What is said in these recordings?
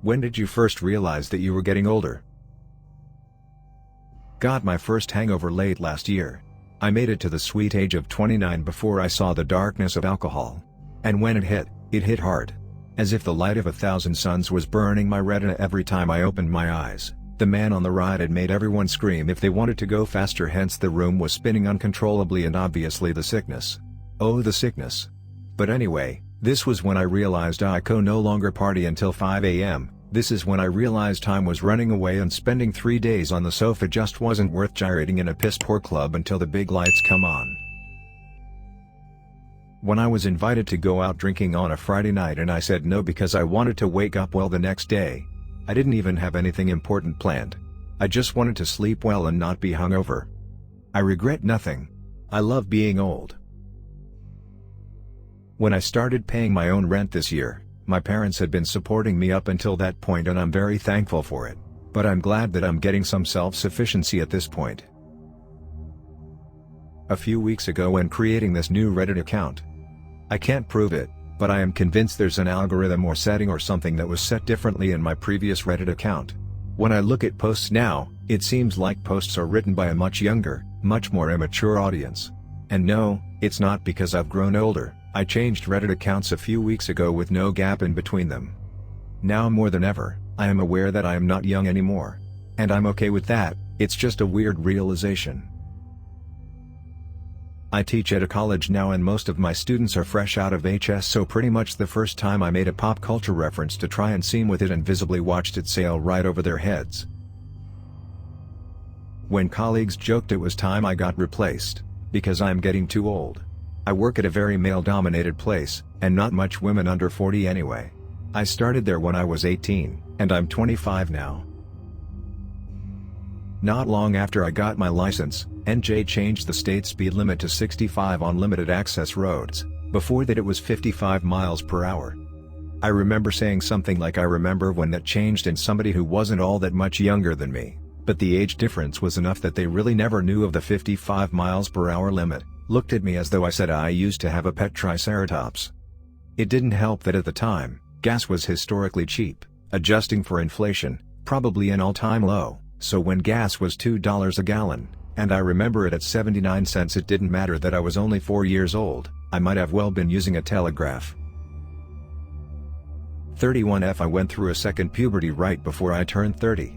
When did you first realize that you were getting older? Got my first hangover late last year. I made it to the sweet age of 29 before I saw the darkness of alcohol. And when it hit hard. As if the light of 1,000 suns was burning my retina every time I opened my eyes. The man on the ride had made everyone scream if they wanted to go faster, hence the room was spinning uncontrollably, and obviously the sickness. Oh, the sickness. But anyway, this was when I realized I could no longer party until 5 a.m. This is when I realized time was running away and spending 3 days on the sofa just wasn't worth gyrating in a piss-poor club until the big lights come on. When I was invited to go out drinking on a Friday night and I said no because I wanted to wake up well the next day. I didn't even have anything important planned. I just wanted to sleep well and not be hungover. I regret nothing. I love being old. When I started paying my own rent this year, my parents had been supporting me up until that point and I'm very thankful for it. But I'm glad that I'm getting some self-sufficiency at this point. A few weeks ago when creating this new Reddit account, I can't prove it, but I am convinced there's an algorithm or setting or something that was set differently in my previous Reddit account. When I look at posts now, it seems like posts are written by a much younger, much more immature audience. And no, it's not because I've grown older. I changed Reddit accounts a few weeks ago with no gap in between them. Now more than ever, I am aware that I am not young anymore. And I'm okay with that, it's just a weird realization. I teach at a college now and most of my students are fresh out of HS, so pretty much the first time I made a pop culture reference to try and seem with it and visibly watched it sail right over their heads. When colleagues joked it was time I got replaced, because I'm getting too old. I work at a very male-dominated place, and not much women under 40 anyway. I started there when I was 18, and I'm 25 now. Not long after I got my license, NJ changed the state speed limit to 65 on limited access roads. Before that it was 55 miles per hour. I remember saying something like I remember when that changed, and somebody who wasn't all that much younger than me, but the age difference was enough that they really never knew of the 55 miles per hour limit, looked at me as though I said I used to have a pet triceratops. It didn't help that at the time, gas was historically cheap, adjusting for inflation, probably an all-time low. So when gas was $2 a gallon, and I remember it at 79 cents, it didn't matter that I was only 4 years old, I might have well been using a telegraph. 31F I went through a second puberty right before I turned 30.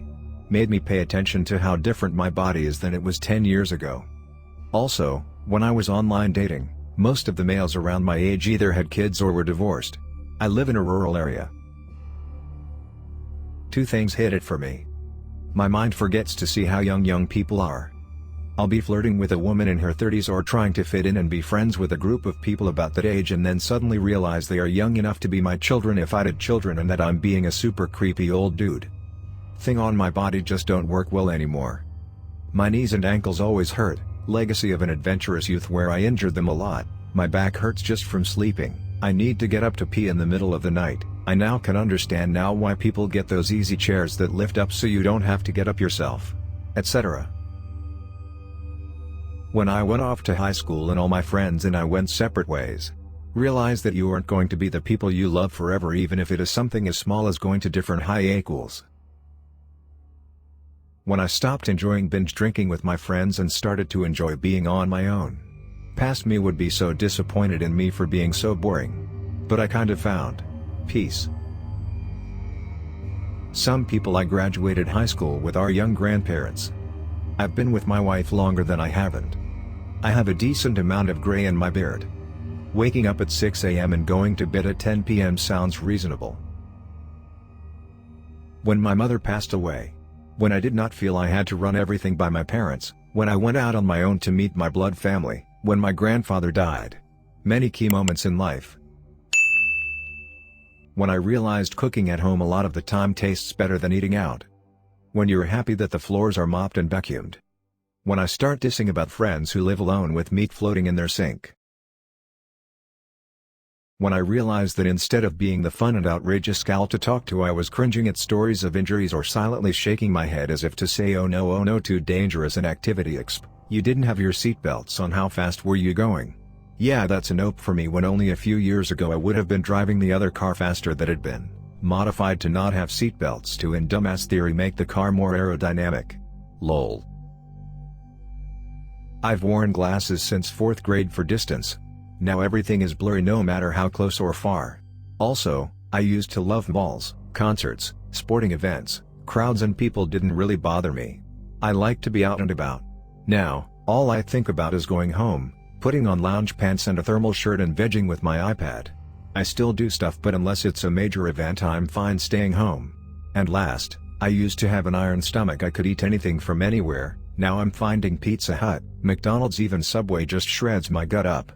Made me pay attention to how different my body is than it was 10 years ago. Also, when I was online dating, most of the males around my age either had kids or were divorced. I live in a rural area. Two things hit it for me. My mind forgets to see how young people are. I'll be flirting with a woman in her 30s or trying to fit in and be friends with a group of people about that age and then suddenly realize they are young enough to be my children if I had children, and that I'm being a super creepy old dude. Thing on my body just don't work well anymore. My knees and ankles always hurt, legacy of an adventurous youth where I injured them a lot. My back hurts just from sleeping. I need to get up to pee in the middle of the night. I now can understand now why people get those easy chairs that lift up so you don't have to get up yourself, etc. When I went off to high school and all my friends and I went separate ways. Realize that you aren't going to be the people you love forever, even if it is something as small as going to different high schools. When I stopped enjoying binge drinking with my friends and started to enjoy being on my own. Past me would be so disappointed in me for being so boring. But I kind of found peace. Some people I graduated high school with are young grandparents. I've been with my wife longer than I haven't. I have a decent amount of gray in my beard. Waking up at 6 a.m. and going to bed at 10 p.m. sounds reasonable. When my mother passed away. When I did not feel I had to run everything by my parents. When I went out on my own to meet my blood family. When my grandfather died. Many key moments in life. When I realized cooking at home a lot of the time tastes better than eating out. When you're happy that the floors are mopped and vacuumed. When I start dissing about friends who live alone with meat floating in their sink. When I realized that instead of being the fun and outrageous gal to talk to, I was cringing at stories of injuries or silently shaking my head as if to say oh no, too dangerous an activity. Exp. You didn't have your seatbelts on, how fast were you going? Yeah, that's a nope for me when only a few years ago I would have been driving the other car faster than had been. Modified to not have seatbelts to in dumbass theory make the car more aerodynamic. Lol. I've worn glasses since 4th grade for distance. Now everything is blurry no matter how close or far. Also, I used to love malls, concerts, sporting events, crowds and people didn't really bother me. I like to be out and about. Now, all I think about is going home, putting on lounge pants and a thermal shirt and vegging with my iPad. I still do stuff but unless it's a major event I'm fine staying home. And last, I used to have an iron stomach I could eat anything from anywhere, now I'm finding Pizza Hut, McDonald's even Subway just shreds my gut up.